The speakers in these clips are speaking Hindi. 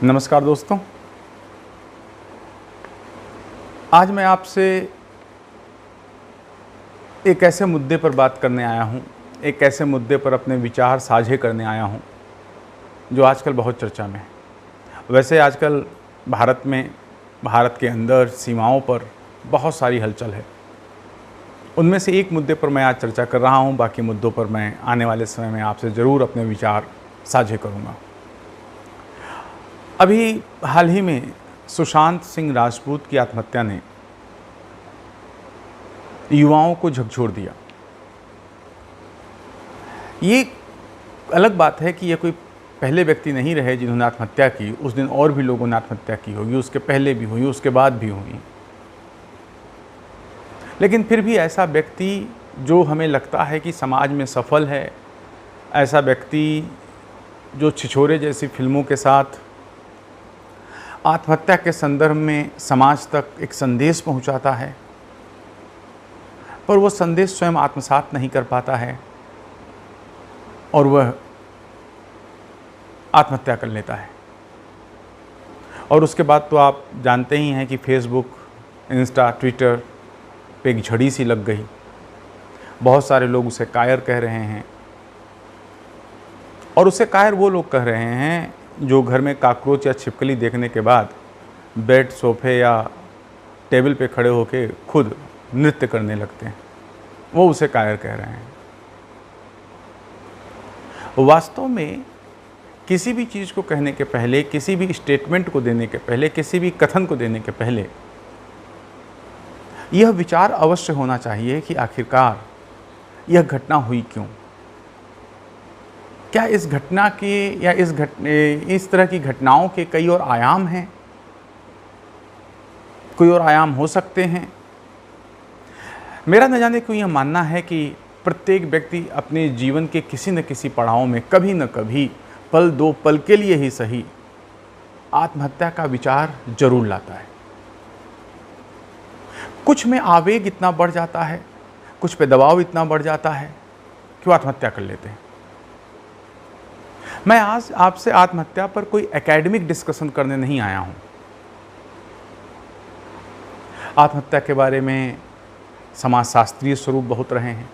नमस्कार दोस्तों, आज मैं आपसे एक ऐसे मुद्दे पर बात करने आया हूँ, एक ऐसे मुद्दे पर अपने विचार साझे करने आया हूँ, जो आजकल बहुत चर्चा में है। वैसे आजकल भारत के अंदर सीमाओं पर बहुत सारी हलचल है। उनमें से एक मुद्दे पर मैं आज चर्चा कर रहा हूँ, बाकी मुद्दों पर मैं आने वाले समय में आपसे ज़रूर अपने विचार साझे करूँगा। अभी हाल ही में सुशांत सिंह राजपूत की आत्महत्या ने युवाओं को झकझोर दिया। ये अलग बात है कि यह कोई पहले व्यक्ति नहीं रहे जिन्होंने आत्महत्या की। उस दिन और भी लोगों ने आत्महत्या की होगी, उसके पहले भी हुई, उसके बाद भी हुई। लेकिन फिर भी ऐसा व्यक्ति जो हमें लगता है कि समाज में सफल है, ऐसा व्यक्ति जो छिछोरे जैसी फिल्मों के साथ आत्महत्या के संदर्भ में समाज तक एक संदेश पहुंचाता है, पर वह संदेश स्वयं आत्मसात नहीं कर पाता है और वह आत्महत्या कर लेता है। और उसके बाद तो आप जानते ही हैं कि फेसबुक, इंस्टा, ट्विटर पे एक झड़ी सी लग गई। बहुत सारे लोग उसे कायर कह रहे हैं, और उसे कायर वो लोग कह रहे हैं जो घर में कॉकरोच या छिपकली देखने के बाद बेड, सोफे या टेबल पे खड़े होकर खुद नृत्य करने लगते हैं, वो उसे कायर कह रहे हैं। वास्तव में किसी भी चीज़ को कहने के पहले, किसी भी स्टेटमेंट को देने के पहले, किसी भी कथन को देने के पहले यह विचार अवश्य होना चाहिए कि आखिरकार यह घटना हुई क्यों। क्या इस घटना के या इस तरह की घटनाओं के कई और आयाम हैं, कोई और आयाम हो सकते हैं। मेरा न जाने क्यों यह मानना है कि प्रत्येक व्यक्ति अपने जीवन के किसी न किसी पड़ाव में कभी न कभी पल दो पल के लिए ही सही आत्महत्या का विचार जरूर लाता है। कुछ में आवेग इतना बढ़ जाता है, कुछ पे दबाव इतना बढ़ जाता है कि वो आत्महत्या कर लेते हैं। मैं आज आपसे आत्महत्या पर कोई एकेडमिक डिस्कशन करने नहीं आया हूं। आत्महत्या के बारे में समाजशास्त्रीय स्वरूप बहुत रहे हैं।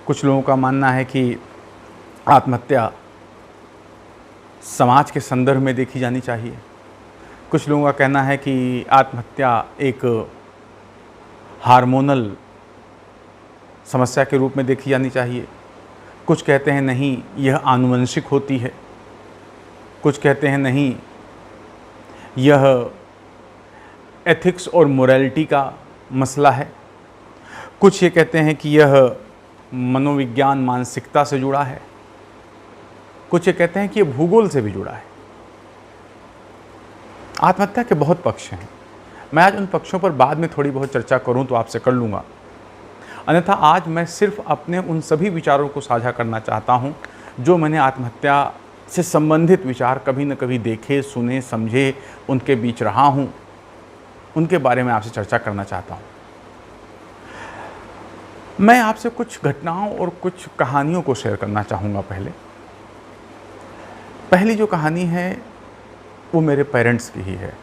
कुछ लोगों का मानना है कि आत्महत्या समाज के संदर्भ में देखी जानी चाहिए। कुछ लोगों का कहना है कि आत्महत्या एक हार्मोनल समस्या के रूप में देखी जानी चाहिए। कुछ कहते हैं नहीं, यह आनुवंशिक होती है। कुछ कहते हैं नहीं, यह एथिक्स और मोरालिटी का मसला है। कुछ ये कहते हैं कि यह मनोविज्ञान, मानसिकता से जुड़ा है। कुछ ये कहते हैं कि यह भूगोल से भी जुड़ा है। आत्महत्या के बहुत पक्ष हैं। मैं आज उन पक्षों पर बाद में थोड़ी बहुत चर्चा करूं तो आपसे कर लूँगा। अन्यथा आज मैं सिर्फ अपने उन सभी विचारों को साझा करना चाहता हूं जो मैंने आत्महत्या से संबंधित विचार कभी न कभी देखे, सुने, समझे, उनके बीच रहा हूं, उनके बारे में आपसे चर्चा करना चाहता हूं। मैं आपसे कुछ घटनाओं और कुछ कहानियों को शेयर करना चाहूँगा। पहली जो कहानी है वो मेरे पेरेंट्स की ही है।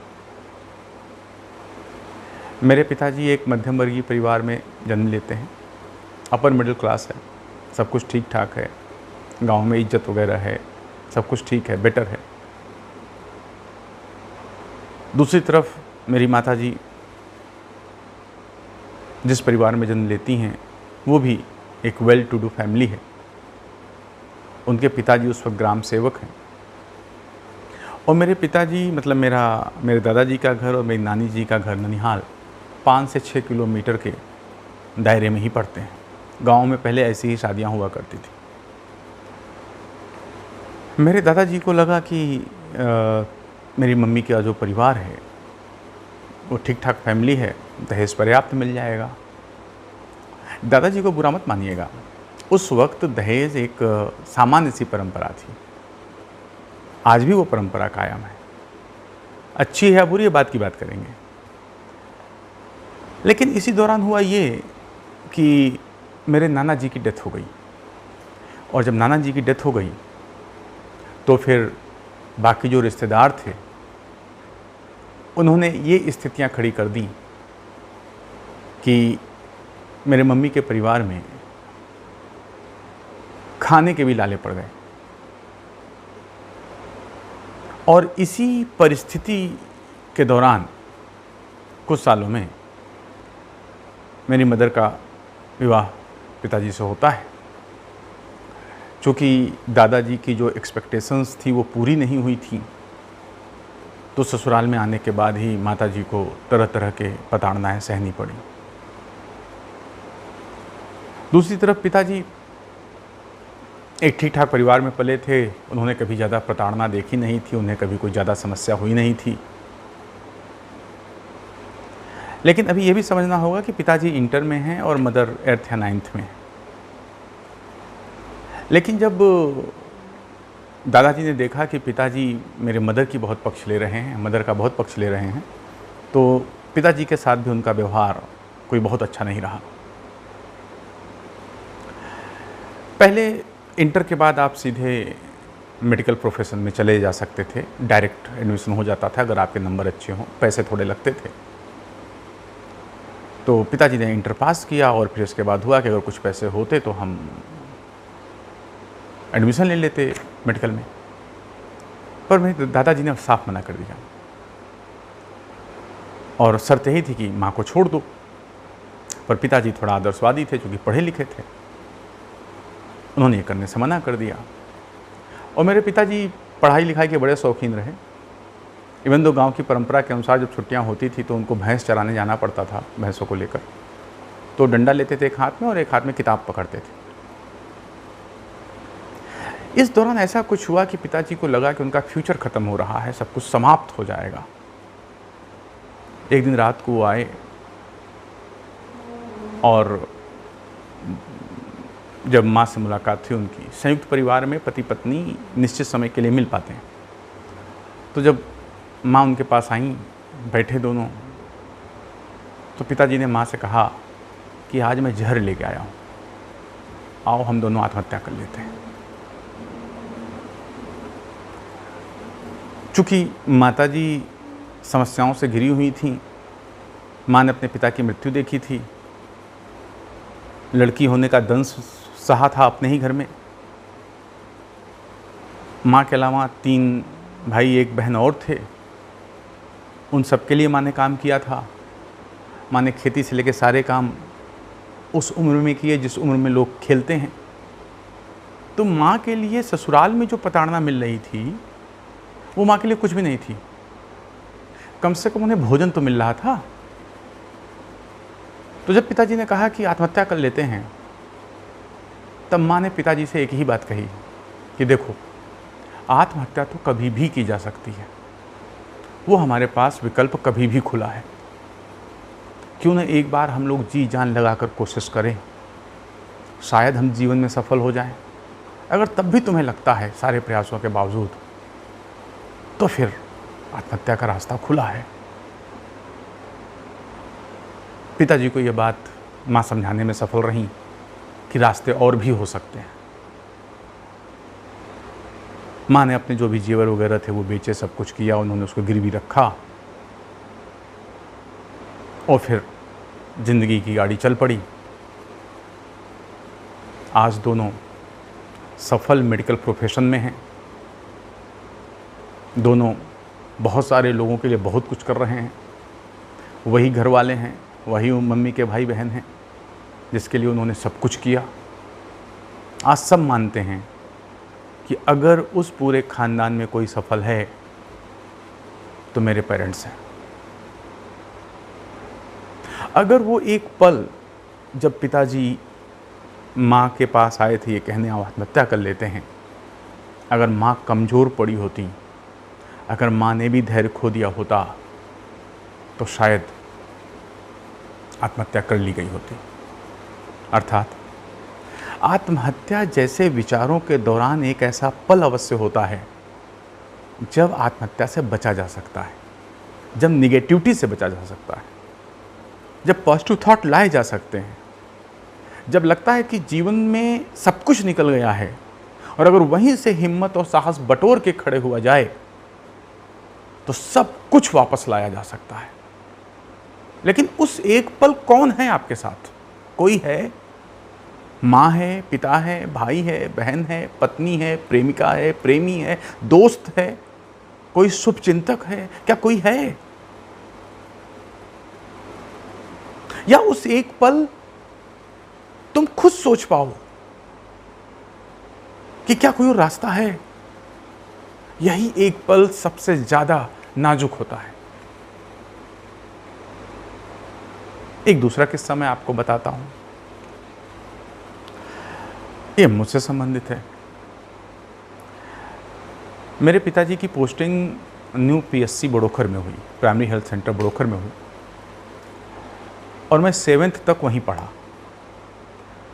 मेरे पिताजी एक मध्यम वर्गीय परिवार में जन्म लेते हैं। अपर मिडिल क्लास है, सब कुछ ठीक ठाक है, गांव में इज्जत वगैरह है, सब कुछ ठीक है, बेटर है। दूसरी तरफ मेरी माताजी जिस परिवार में जन्म लेती हैं वो भी एक वेल टू डू फैमिली है। उनके पिताजी उस वक्त ग्राम सेवक हैं, और मेरे पिताजी मतलब मेरे दादाजी का घर और मेरी नानी जी का घर ननिहाल 5 से 6 किलोमीटर के दायरे में ही पड़ते हैं। गांव में पहले ऐसी ही शादियां हुआ करती थी। मेरे दादाजी को लगा कि मेरी मम्मी का जो परिवार है वो ठीक ठाक फैमिली है, दहेज पर्याप्त मिल जाएगा। दादाजी को बुरा मत मानिएगा, उस वक्त दहेज एक सामान्य सी परंपरा थी। आज भी वो परंपरा कायम है। अच्छी है या बुरी, बात की बात करेंगे। लेकिन इसी दौरान हुआ ये कि मेरे नाना जी की डेथ हो गई, और जब नाना जी की डेथ हो गई तो फिर बाकी जो रिश्तेदार थे उन्होंने ये स्थितियां खड़ी कर दी कि मेरे मम्मी के परिवार में खाने के भी लाले पड़ गए। और इसी परिस्थिति के दौरान कुछ सालों में मेरी मदर का विवाह पिताजी से होता है। चूँकि दादाजी की जो एक्सपेक्टेशंस थी वो पूरी नहीं हुई थी, तो ससुराल में आने के बाद ही माताजी को तरह तरह के प्रताड़नाएं सहनी पड़ी। दूसरी तरफ पिताजी एक ठीक ठाक परिवार में पले थे, उन्होंने कभी ज़्यादा प्रताड़ना देखी नहीं थी, उन्हें कभी कोई ज़्यादा समस्या हुई नहीं थी। लेकिन अभी ये भी समझना होगा कि पिताजी इंटर में हैं और मदर 8th या 9th में। लेकिन जब दादाजी ने देखा कि पिताजी मेरे मदर की बहुत पक्ष ले रहे हैं, मदर का बहुत पक्ष ले रहे हैं, तो पिताजी के साथ भी उनका व्यवहार कोई बहुत अच्छा नहीं रहा। पहले इंटर के बाद आप सीधे मेडिकल प्रोफेशन में चले जा सकते थे, डायरेक्ट एडमिशन हो जाता था अगर आपके नंबर अच्छे हों, पैसे थोड़े लगते थे। तो पिताजी ने इंटर पास किया और फिर उसके बाद हुआ कि अगर कुछ पैसे होते तो हम एडमिशन ले लेते मेडिकल में, पर मेरे दादाजी ने साफ मना कर दिया और शर्त यही थी कि माँ को छोड़ दो। पर पिताजी थोड़ा आदर्शवादी थे, चूँकि पढ़े लिखे थे, उन्होंने ये करने से मना कर दिया। और मेरे पिताजी पढ़ाई लिखाई के बड़े शौकीन रहे। इवन दो गांव की परंपरा के अनुसार जब छुट्टियां होती थी तो उनको भैंस चराने जाना पड़ता था, भैंसों को लेकर, तो डंडा लेते थे एक हाथ में और एक हाथ में किताब पकड़ते थे। इस दौरान ऐसा कुछ हुआ कि पिताजी को लगा कि उनका फ्यूचर ख़त्म हो रहा है, सब कुछ समाप्त हो जाएगा। एक दिन रात को वो आए और जब माँ से मुलाकात थी उनकी, संयुक्त परिवार में पति पत्नी निश्चित समय के लिए मिल पाते हैं, तो जब माँ उनके पास आईं, बैठे दोनों, तो पिताजी ने माँ से कहा कि आज मैं जहर लेके आया हूँ, आओ हम दोनों आत्महत्या कर लेते हैं। चूँकि माताजी समस्याओं से घिरी हुई थीं, माँ ने अपने पिता की मृत्यु देखी थी, लड़की होने का दंश सहा था अपने ही घर में। माँ के अलावा 3 भाई 1 बहन और थे, उन सब के लिए माँ ने काम किया था। माँ ने खेती से लेकर सारे काम उस उम्र में किए जिस उम्र में लोग खेलते हैं। तो माँ के लिए ससुराल में जो प्रताड़ना मिल रही थी वो माँ के लिए कुछ भी नहीं थी। कम से कम उन्हें भोजन तो मिल रहा था। तो जब पिताजी ने कहा कि आत्महत्या कर लेते हैं, तब माँ ने पिताजी से एक ही बात कही कि देखो, आत्महत्या तो कभी भी की जा सकती है, वो हमारे पास विकल्प कभी भी खुला है। क्यों न एक बार हम लोग जी जान लगाकर कोशिश करें, शायद हम जीवन में सफल हो जाएं। अगर तब भी तुम्हें लगता है सारे प्रयासों के बावजूद, तो फिर आत्महत्या का रास्ता खुला है। पिताजी को ये बात माँ समझाने में सफल रहीं कि रास्ते और भी हो सकते हैं। माँ ने अपने जो भी जेवर वगैरह थे वो बेचे, सब कुछ किया, उन्होंने उसको गिरवी रखा और फिर ज़िंदगी की गाड़ी चल पड़ी। आज दोनों सफल मेडिकल प्रोफेशन में हैं, दोनों बहुत सारे लोगों के लिए बहुत कुछ कर रहे हैं। वही घर वाले हैं, वही मम्मी के भाई बहन हैं जिसके लिए उन्होंने सब कुछ किया। आज सब मानते हैं कि अगर उस पूरे ख़ानदान में कोई सफल है तो मेरे पेरेंट्स हैं। अगर वो एक पल जब पिताजी माँ के पास आए थे ये कहने आत्महत्या कर लेते हैं, अगर माँ कमज़ोर पड़ी होती, अगर माँ ने भी धैर्य खो दिया होता, तो शायद आत्महत्या कर ली गई होती। अर्थात आत्महत्या जैसे विचारों के दौरान एक ऐसा पल अवश्य होता है जब आत्महत्या से बचा जा सकता है, जब निगेटिविटी से बचा जा सकता है, जब पॉजिटिव थॉट लाए जा सकते हैं, जब लगता है कि जीवन में सब कुछ निकल गया है और अगर वहीं से हिम्मत और साहस बटोर के खड़े हुआ जाए तो सब कुछ वापस लाया जा सकता है। लेकिन उस एक पल कौन है आपके साथ? कोई है? माँ है, पिता है, भाई है, बहन है, पत्नी है, प्रेमिका है, प्रेमी है, दोस्त है, कोई शुभचिंतक है? क्या कोई है? या उस एक पल तुम खुद सोच पाओ कि क्या कोई रास्ता है? यही एक पल सबसे ज्यादा नाजुक होता है। एक दूसरा किस्सा मैं आपको बताता हूं, ये मुझसे संबंधित है। मेरे पिताजी की पोस्टिंग न्यू पीएससी बड़ोखर में हुई, प्राइमरी हेल्थ सेंटर बड़ोखर में हुई, और मैं 7th तक वहीं पढ़ा।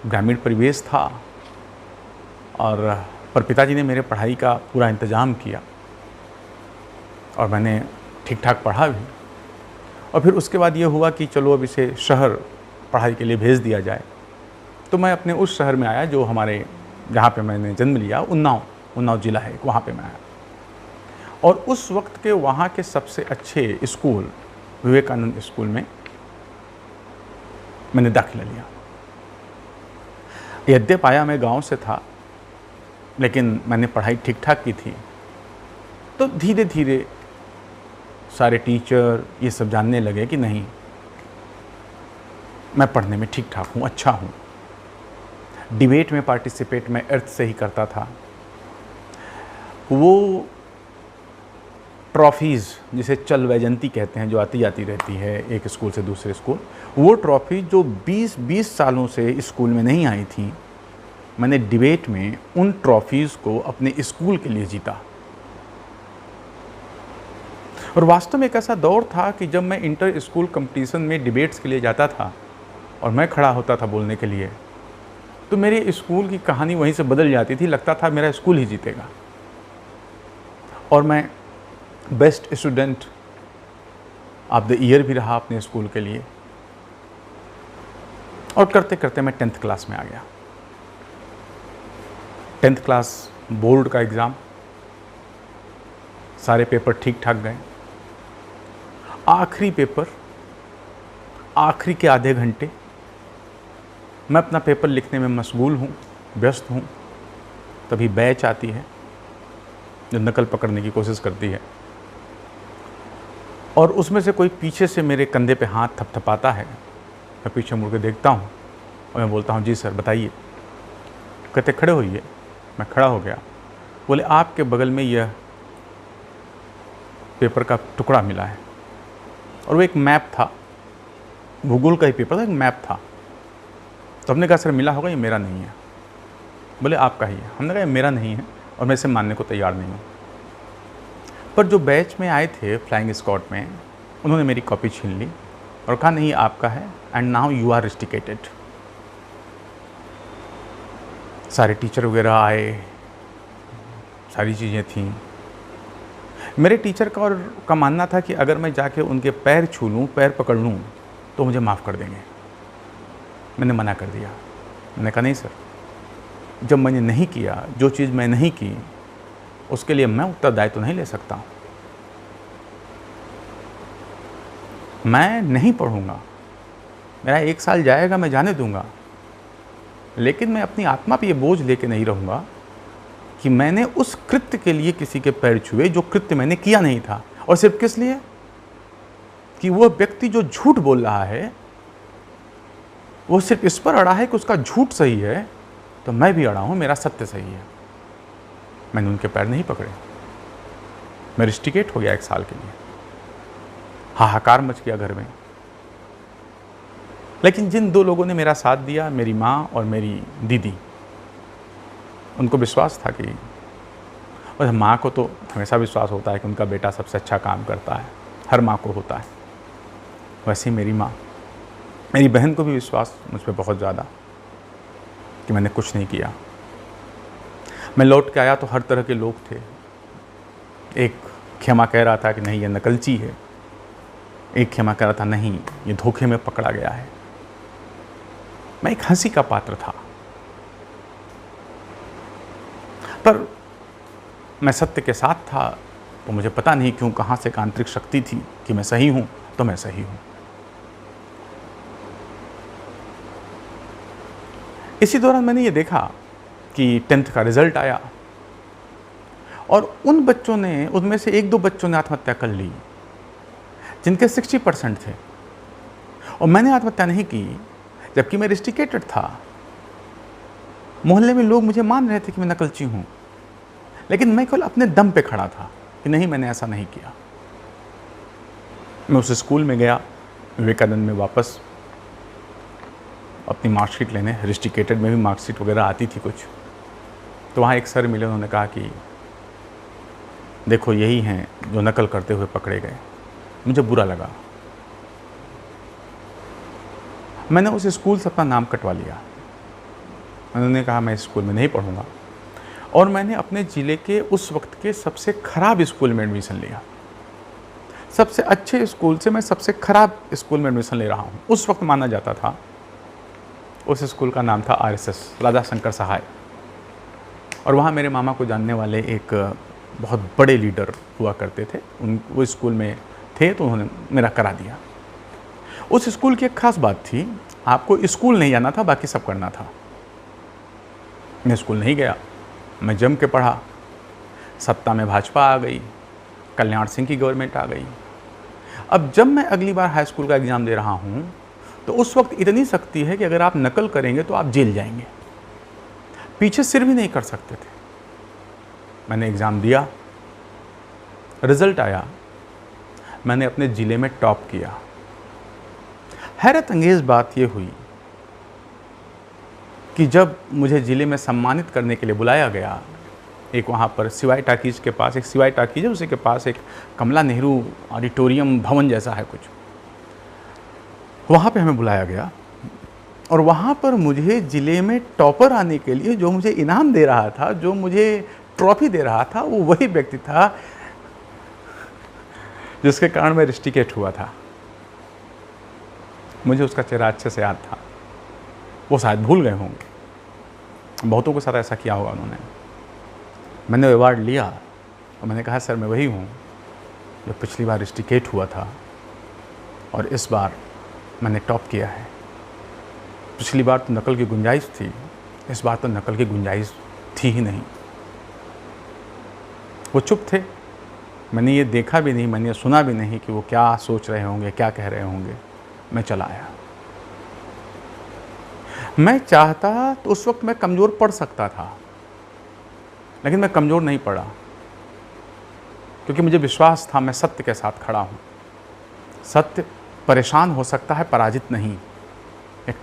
ग्रामीण परिवेश था, और पर पिताजी ने मेरे पढ़ाई का पूरा इंतज़ाम किया और मैंने ठीक ठाक पढ़ा भी। और फिर उसके बाद ये हुआ कि चलो अब इसे शहर पढ़ाई के लिए भेज दिया जाए। तो मैं अपने उस शहर में आया जो हमारे जहाँ पे मैंने जन्म लिया, उन्नाव ज़िला है, वहाँ पे मैं आया। और उस वक्त के वहाँ के सबसे अच्छे स्कूल विवेकानंद स्कूल में मैंने दाखिला लिया। यद्यप आया मैं गांव से था, लेकिन मैंने पढ़ाई ठीक ठाक की थी। तो धीरे धीरे सारे टीचर ये सब जानने लगे कि नहीं, मैं पढ़ने में ठीक ठाक हूँ, अच्छा हूँ। डिबेट में पार्टिसिपेट मैं अर्थ से ही करता था। वो ट्रॉफीज़ जिसे चल वैजंती कहते हैं, जो आती जाती रहती है एक स्कूल से दूसरे स्कूल, वो ट्रॉफी जो 20 सालों से स्कूल में नहीं आई थी, मैंने डिबेट में उन ट्रॉफीज़ को अपने स्कूल के लिए जीता। और वास्तव में एक ऐसा दौर था कि जब मैं इंटर स्कूल कंपटीशन में डिबेट्स के लिए जाता था और मैं खड़ा होता था बोलने के लिए, तो मेरे स्कूल की कहानी वहीं से बदल जाती थी। लगता था मेरा स्कूल ही जीतेगा। और मैं best student of the year भी रहा अपने स्कूल के लिए। और करते करते मैं 10th क्लास में आ गया। 10th क्लास बोर्ड का एग्ज़ाम, सारे पेपर ठीक ठाक गए। आखिरी पेपर, आखिरी के आधे घंटे मैं अपना पेपर लिखने में मशगूल हूँ, व्यस्त हूँ। तभी बैच आती है जो नकल पकड़ने की कोशिश करती है, और उसमें से कोई पीछे से मेरे कंधे पे हाथ थपथपाता है। मैं पीछे मुड़ के देखता हूँ और मैं बोलता हूँ, जी सर बताइए। कहते खड़े होइए। मैं खड़ा हो गया। बोले आपके बगल में यह पेपर का टुकड़ा मिला है। और वो एक मैप था, भूगोल का ही पेपर था, एक मैप था। तो हमने कहा सर मिला होगा, ये मेरा नहीं है। बोले आपका ही है। हमने कहा ये मेरा नहीं है और मैं इसे मानने को तैयार नहीं हूँ। पर जो बैच में आए थे फ्लाइंग स्क्वाड में, उन्होंने मेरी कॉपी छीन ली और कहा नहीं आपका है, and now you are rusticated. सारे टीचर वगैरह आए, सारी चीज़ें थीं। मेरे टीचर का मानना था कि अगर मैं जाके उनके पैर छू लूँ, पैर पकड़ लूँ, तो मुझे माफ़ कर देंगे। मैंने मना कर दिया। मैंने कहा नहीं सर, जब मैंने नहीं किया, जो चीज़ मैं नहीं की, उसके लिए मैं उत्तरदायित्व तो नहीं ले सकता। मैं नहीं पढ़ूंगा, मेरा 1 साल जाएगा, मैं जाने दूंगा, लेकिन मैं अपनी आत्मा पे ये बोझ लेके नहीं रहूँगा कि मैंने उस कृत्य के लिए किसी के पैर छुए जो कृत्य मैंने किया नहीं था। और सिर्फ किस लिए? कि वह व्यक्ति जो झूठ बोल रहा है, वो सिर्फ इस पर अड़ा है कि उसका झूठ सही है, तो मैं भी अड़ा हूँ, मेरा सत्य सही है। मैंने उनके पैर नहीं पकड़े। मैं रस्टिकेट हो गया 1 साल के लिए। हाहाकार मच गया घर में। लेकिन जिन 2 लोगों ने मेरा साथ दिया, मेरी माँ और मेरी दीदी, उनको विश्वास था कि, और माँ को तो हमेशा विश्वास होता है कि उनका बेटा सबसे अच्छा काम करता है, हर माँ को होता है। वैसे ही मेरी माँ, मेरी बहन को भी विश्वास मुझ पर बहुत ज़्यादा कि मैंने कुछ नहीं किया। मैं लौट के आया तो हर तरह के लोग थे। एक क्षमा कह रहा था कि नहीं ये नकलची है, एक क्षमा कह रहा था नहीं ये धोखे में पकड़ा गया है। मैं एक हंसी का पात्र था, पर मैं सत्य के साथ था तो मुझे पता नहीं क्यों कहाँ से एक आंतरिक शक्ति थी कि मैं सही हूँ तो मैं सही हूँ। इसी दौरान मैंने ये देखा कि 10th का रिजल्ट आया और उन बच्चों ने, उनमें से 1-2 बच्चों ने आत्महत्या कर ली जिनके 60% थे, और मैंने आत्महत्या नहीं की जबकि मैं रिस्टिकेटेड था। मोहल्ले में लोग मुझे मान रहे थे कि मैं नकलची हूँ, लेकिन मैं केवल अपने दम पे खड़ा था कि नहीं, मैंने ऐसा नहीं किया। मैं उस स्कूल में गया, विवेकानंद में, वापस अपनी मार्कशीट लेने। रिस्टिकेटेड में भी मार्कशीट वगैरह आती थी कुछ। तो वहाँ एक सर मिले, उन्होंने कहा कि देखो यही हैं जो नकल करते हुए पकड़े गए। मुझे बुरा लगा। मैंने उस स्कूल से अपना नाम कटवा लिया। उन्होंने कहा मैं इस स्कूल में नहीं पढ़ूंगा, और मैंने अपने ज़िले के उस वक्त के सबसे ख़राब स्कूल में एडमिशन लिया। सबसे अच्छे स्कूल से मैं सबसे ख़राब स्कूल में एडमिशन ले रहा हूँ। उस वक्त माना जाता था, उस स्कूल का नाम था RSS, राजा शंकर सहाय, और वहाँ मेरे मामा को जानने वाले एक बहुत बड़े लीडर हुआ करते थे। वो स्कूल में थे तो उन्होंने मेरा करा दिया। उस स्कूल की एक खास बात थी, आपको स्कूल नहीं जाना था, बाकी सब करना था। मैं स्कूल नहीं गया, मैं जम के पढ़ा। सत्ता में भाजपा आ गई, कल्याण सिंह की गवर्नमेंट आ गई। अब जब मैं अगली बार हाई स्कूल का एग्ज़ाम दे रहा हूँ तो उस वक्त इतनी सख्ती है कि अगर आप नकल करेंगे तो आप जेल जाएंगे, पीछे सिर भी नहीं कर सकते थे। मैंने एग्ज़ाम दिया, रिज़ल्ट आया, मैंने अपने ज़िले में टॉप किया। हैरत अंगेज़ बात यह हुई कि जब मुझे ज़िले में सम्मानित करने के लिए बुलाया गया, एक वहाँ पर सिवाई टाकीज़ के पास, एक सिवाई टाकीज़ है, उसी के पास एक कमला नेहरू ऑडिटोरियम भवन जैसा है कुछ, वहाँ पे हमें बुलाया गया। और वहाँ पर मुझे ज़िले में टॉपर आने के लिए जो मुझे इनाम दे रहा था, जो मुझे ट्रॉफी दे रहा था, वो वही व्यक्ति था जिसके कारण मैं रिस्टिकेट हुआ था। मुझे उसका चेहरा अच्छे से याद था। वो शायद भूल गए होंगे, बहुतों के साथ ऐसा किया होगा उन्होंने। मैंने अवार्ड लिया और मैंने कहा सर मैं वही हूँ जो पिछली बार रिस्टिकेट हुआ था और इस बार मैंने टॉप किया है। पिछली बार तो नकल की गुंजाइश थी, इस बार तो नकल की गुंजाइश थी ही नहीं। वो चुप थे, मैंने ये देखा भी नहीं, मैंने ये सुना भी नहीं कि वो क्या सोच रहे होंगे, क्या कह रहे होंगे। मैं चला आया। मैं चाहता तो उस वक्त मैं कमज़ोर पड़ सकता था, लेकिन मैं कमज़ोर नहीं पड़ा, क्योंकि मुझे विश्वास था मैं सत्य के साथ खड़ा हूँ। सत्य परेशान हो सकता है, पराजित नहीं।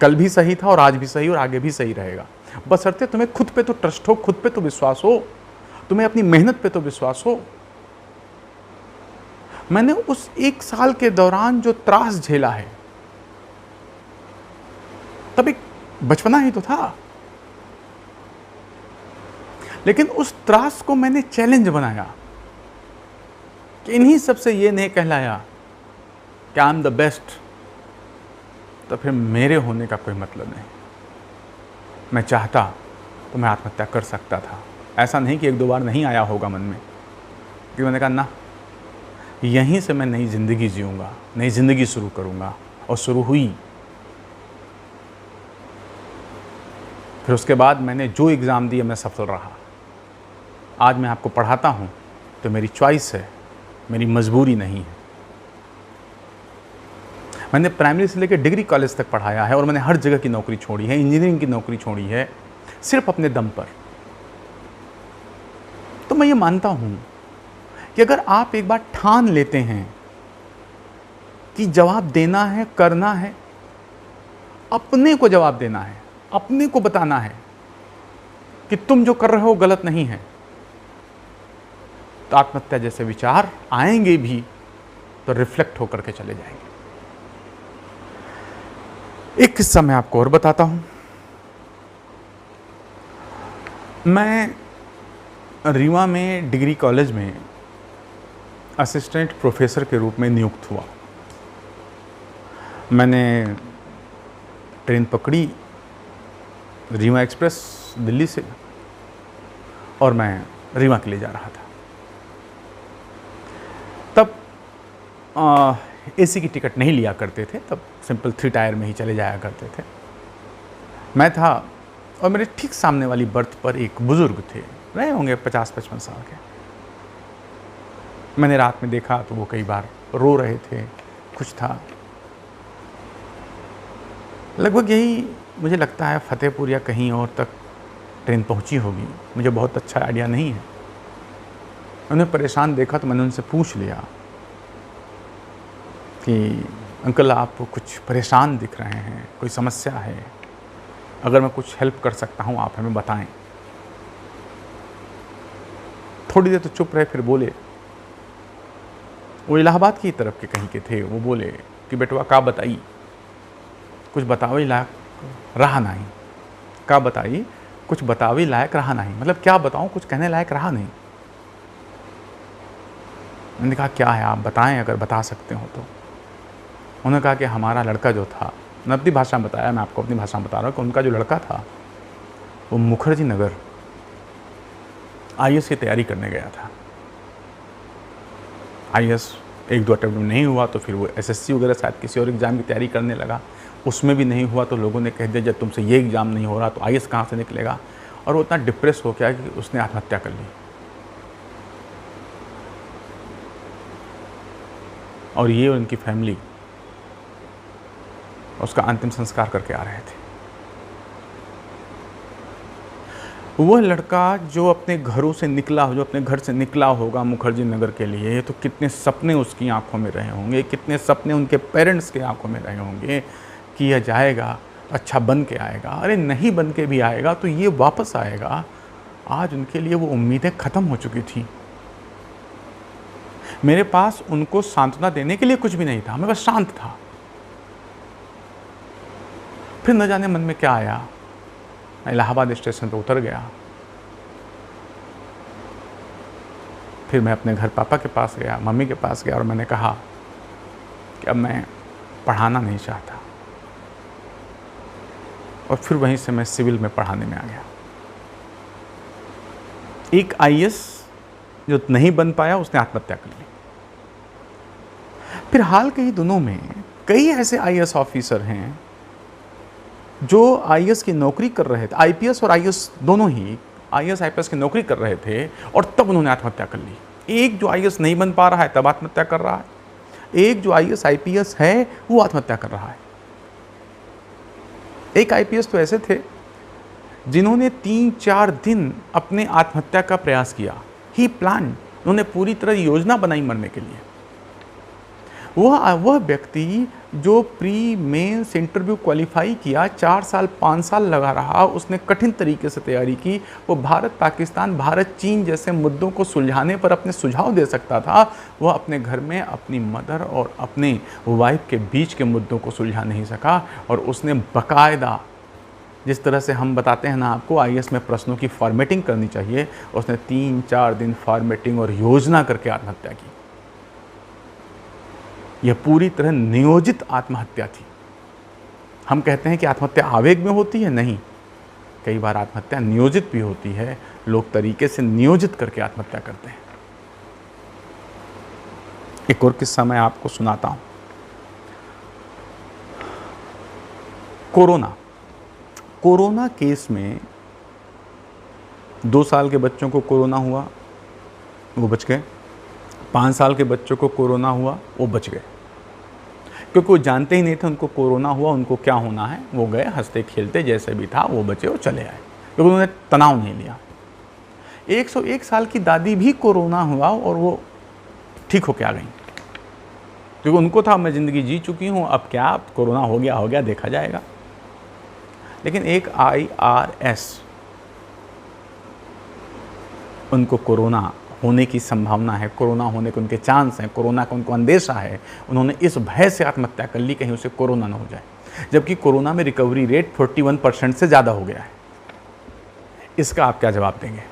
कल भी सही था और आज भी सही और आगे भी सही रहेगा, बशर्ते तुम्हें खुद पे तो ट्रस्ट हो, खुद पे तो विश्वास हो, तुम्हें अपनी मेहनत पे तो विश्वास हो। मैंने उस 1 साल के दौरान जो त्रास झेला है, तब एक बचपना ही तो था, लेकिन उस त्रास को मैंने चैलेंज बनाया कि इन्हीं सबसे ये नहीं कहलाया कि आई एम द बेस्ट, तो फिर मेरे होने का कोई मतलब नहीं। मैं चाहता तो मैं आत्महत्या कर सकता था। ऐसा नहीं कि 1-2 बार नहीं आया होगा मन में, कि मैंने कहा ना, यहीं से मैं नई ज़िंदगी जीऊँगा, नई ज़िंदगी शुरू करूँगा, और शुरू हुई। फिर उसके बाद मैंने जो एग्ज़ाम दिए मैं सफल रहा। आज मैं आपको पढ़ाता हूँ तो मेरी चॉइस है, मेरी मजबूरी नहीं है। मैंने प्राइमरी से लेकर डिग्री कॉलेज तक पढ़ाया है और मैंने हर जगह की नौकरी छोड़ी है, इंजीनियरिंग की नौकरी छोड़ी है, सिर्फ अपने दम पर। तो मैं ये मानता हूँ कि अगर आप एक बार ठान लेते हैं कि जवाब देना है, करना है, अपने को जवाब देना है, अपने को बताना है कि तुम जो कर रहे हो गलत नहीं है, तो आत्महत्या जैसे विचार आएंगे भी तो रिफ्लेक्ट होकर के चले जाएंगे। एक किस्सा मैं आपको और बताता हूं। मैं रीवा में डिग्री कॉलेज में असिस्टेंट प्रोफेसर के रूप में नियुक्त हुआ। मैंने ट्रेन पकड़ी, रीवा एक्सप्रेस दिल्ली से, और मैं रीवा के लिए जा रहा था। एसी की टिकट नहीं लिया करते थे, तब सिंपल 3 टायर में ही चले जाया करते थे। मैं था और मेरे ठीक सामने वाली बर्थ पर एक बुज़ुर्ग थे, रहे होंगे 50-55 साल के। मैंने रात में देखा तो वो कई बार रो रहे थे, कुछ था। लगभग यही मुझे लगता है फ़तेहपुर या कहीं और तक ट्रेन पहुंची होगी, मुझे बहुत अच्छा आइडिया नहीं है। उन्हें परेशान देखा तो मैंने उनसे पूछ लिया कि अंकल आप कुछ परेशान दिख रहे हैं, कोई समस्या है, अगर मैं कुछ हेल्प कर सकता हूँ आप हमें बताएं। थोड़ी देर तो चुप रहे, फिर बोले, वो इलाहाबाद की तरफ के कहीं के थे। वो बोले कि बेटवा का बताई, कुछ बतावे लायक रहा नहीं। का बताई, कुछ बतावे लायक रहा नहीं, मतलब क्या बताऊं, कुछ कहने लायक रहा नहीं। मैंने कहा क्या है आप बताएं, अगर बता सकते हो तो। उन्होंने कहा कि हमारा लड़का जो था, मैं अपनी भाषा में बताया, मैं आपको अपनी भाषा में बता रहा हूँ कि उनका जो लड़का था वो मुखर्जी नगर IAS की तैयारी करने गया था। IAS 1-2 अटेम्प्ट में नहीं हुआ तो फिर वो SSC वगैरह शायद किसी और एग्ज़ाम की तैयारी करने लगा, उसमें भी नहीं हुआ तो लोगों ने कह दिया जब तुमसे ये एग्ज़ाम नहीं हो रहा तो IAS कहाँ से निकलेगा। और वो इतना डिप्रेस हो गया कि उसने आत्महत्या कर ली। और ये उनकी फैमिली उसका अंतिम संस्कार करके आ रहे थे। वह लड़का जो अपने घरों से निकला, जो अपने घर से निकला होगा मुखर्जी नगर के लिए, तो कितने सपने उसकी आंखों में रहे होंगे, कितने सपने उनके पेरेंट्स के आंखों में रहे होंगे कि यह जाएगा, अच्छा बन के आएगा। अरे नहीं बन के भी आएगा तो ये वापस आएगा। आज उनके लिए वो उम्मीदें ख़त्म हो चुकी थी। मेरे पास उनको सांत्वना देने के लिए कुछ भी नहीं था, मैं बस शांत था। फिर न जाने मन में क्या आया, मैं इलाहाबाद स्टेशन पर उतर गया। फिर मैं अपने घर पापा के पास गया, मम्मी के पास गया और मैंने कहा कि अब मैं पढ़ाना नहीं चाहता। और फिर वहीं से मैं सिविल में पढ़ाने में आ गया। एक IAS जो नहीं बन पाया उसने आत्महत्या कर ली। फिर हाल के ही दिनों में कई ऐसे IAS ऑफिसर हैं जो IAS की नौकरी कर रहे थे, IPS और IAS दोनों ही IAS IPS की नौकरी कर रहे थे और तब उन्होंने आत्महत्या कर ली। एक जो IAS नहीं बन पा रहा है तब आत्महत्या कर रहा है, एक जो IAS IPS है वो आत्महत्या कर रहा है। एक IPS तो ऐसे थे जिन्होंने 3-4 दिन अपने आत्महत्या का प्रयास किया, ही प्लान, उन्होंने पूरी तरह योजना बनाई मरने के लिए। वह व्यक्ति जो प्री मेंस इंटरव्यू क्वालिफाई किया, 4 साल 5 साल लगा रहा, उसने कठिन तरीके से तैयारी की, वो भारत पाकिस्तान, भारत चीन जैसे मुद्दों को सुलझाने पर अपने सुझाव दे सकता था, वह अपने घर में अपनी मदर और अपने वाइफ के बीच के मुद्दों को सुलझा नहीं सका। और उसने बाकायदा, जिस तरह से हम बताते हैं ना आपको IAS में प्रश्नों की फॉर्मेटिंग करनी चाहिए, उसने 3-4 दिन फॉर्मेटिंग और योजना करके आत्महत्या की। यह पूरी तरह नियोजित आत्महत्या थी। हम कहते हैं कि आत्महत्या आवेग में होती है, नहीं, कई बार आत्महत्या नियोजित भी होती है। लोग तरीके से नियोजित करके आत्महत्या करते हैं। एक और किस्सा मैं आपको सुनाता हूं। कोरोना केस में 2 साल के बच्चों को कोरोना हुआ, वो बच गए। 5 साल के बच्चों को कोरोना हुआ, वो बच गए, क्योंकि वो जानते ही नहीं थे उनको कोरोना हुआ, उनको क्या होना है। वो गए हंसते खेलते, जैसे भी था वो बचे और चले आए, क्योंकि उन्होंने तनाव नहीं लिया। 101 साल की दादी भी कोरोना हुआ और वो ठीक होके आ गई, क्योंकि उनको था मैं ज़िंदगी जी चुकी हूँ, अब क्या, अब कोरोना हो गया देखा जाएगा। लेकिन एक IRS, उनको कोरोना होने की संभावना है, कोरोना होने के उनके चांस हैं, कोरोना का उनको अंदेशा है, उन्होंने इस भय से आत्महत्या कर ली कहीं उसे कोरोना ना हो जाए, जबकि कोरोना में रिकवरी रेट 41% से ज़्यादा हो गया है। इसका आप क्या जवाब देंगे?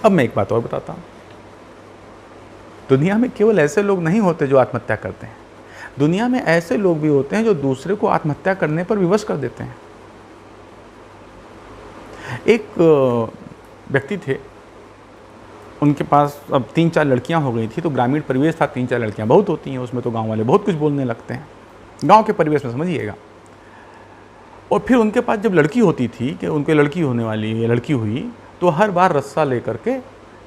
अब मैं एक बात और बताता हूँ। दुनिया में केवल ऐसे लोग नहीं होते जो आत्महत्या करते हैं, दुनिया में ऐसे लोग भी होते हैं जो दूसरे को आत्महत्या करने पर विवश कर देते हैं। एक व्यक्ति थे, उनके पास अब 3-4 लड़कियां हो गई थी, तो ग्रामीण परिवेश था, 3-4 लड़कियां बहुत होती हैं उसमें, तो गांव वाले बहुत कुछ बोलने लगते हैं, गांव के परिवेश में समझिएगा। और फिर उनके पास जब लड़की होती थी कि उनके लड़की होने वाली है, लड़की हुई, तो हर बार रस्सा लेकर के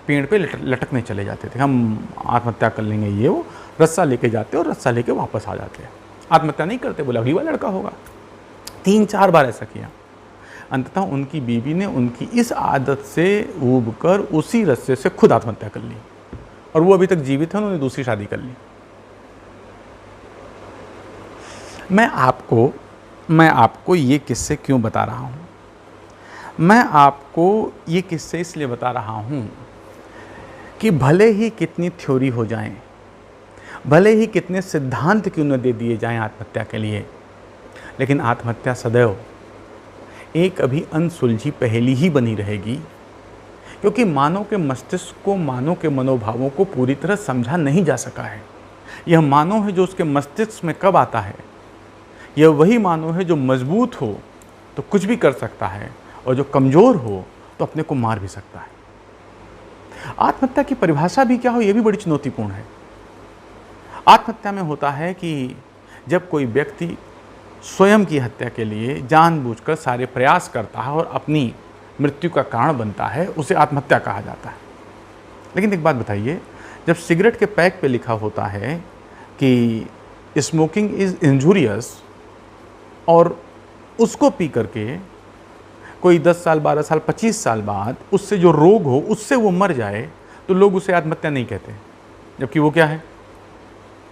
पेड़ पे लटकने चले जाते थे, हम आत्महत्या कर लेंगे, ये वो रस्सा लेके जाते और रस्सा लेके वापस आ जाते। आत्महत्या नहीं करते, बोले अगली बार लड़का होगा। 3-4 बार ऐसा किया। अंततः उनकी बीवी ने उनकी इस आदत से ऊब कर उसी रस्से से खुद आत्महत्या कर ली, और वो अभी तक जीवित है, उन्होंने दूसरी शादी कर ली। मैं आपको ये किस्से क्यों बता रहा हूँ? मैं आपको ये किस्से इसलिए बता रहा हूँ कि भले ही कितनी थ्योरी हो जाएं, भले ही कितने सिद्धांत क्यों न दे दिए जाएं आत्महत्या के लिए, लेकिन आत्महत्या सदैव एक अभी अनसुलझी पहेली ही बनी रहेगी, क्योंकि मानव के मस्तिष्क को, मानव के मनोभावों को पूरी तरह समझा नहीं जा सका है। यह मानव है जो उसके मस्तिष्क में कब आता है, यह वही मानव है जो मजबूत हो तो कुछ भी कर सकता है, और जो कमज़ोर हो तो अपने को मार भी सकता है। आत्महत्या की परिभाषा भी क्या हो, यह भी बड़ी चुनौतीपूर्ण है। आत्महत्या में होता है कि जब कोई व्यक्ति स्वयं की हत्या के लिए जानबूझकर सारे प्रयास करता है और अपनी मृत्यु का कारण बनता है, उसे आत्महत्या कहा जाता है। लेकिन एक बात बताइए, जब सिगरेट के पैक पे लिखा होता है कि स्मोकिंग इज़ इंजूरियस, और उसको पी करके कोई 10 साल, 12 साल, 25 साल बाद उससे जो रोग हो उससे वो मर जाए, तो लोग उसे आत्महत्या नहीं कहते, जबकि वो क्या है,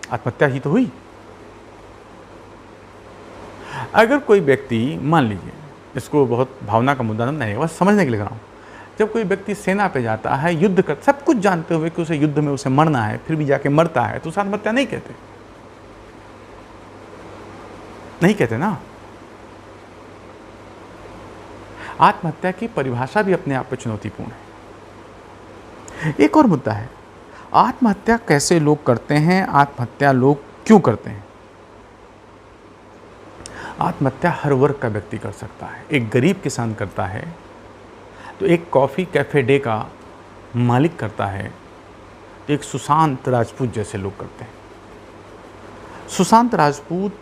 आत्महत्या ही तो हुई। अगर कोई व्यक्ति, मान लीजिए, इसको बहुत भावना का मुद्दा नहीं है, बस समझने के लिए कर रहा हूँ, जब कोई व्यक्ति सेना पे जाता है, युद्ध कर, सब कुछ जानते हुए कि उसे युद्ध में उसे मरना है, फिर भी जाके मरता है, तो उसे आत्महत्या नहीं कहते, नहीं कहते ना। आत्महत्या की परिभाषा भी अपने आप में चुनौतीपूर्ण है। एक और मुद्दा है, आत्महत्या कैसे लोग करते हैं, आत्महत्या लोग क्यों करते हैं? आत्महत्या हर वर्ग का व्यक्ति कर सकता है। एक गरीब किसान करता है, तो एक कॉफ़ी कैफ़े डे का मालिक करता है, तो एक सुशांत राजपूत जैसे लोग करते हैं। सुशांत राजपूत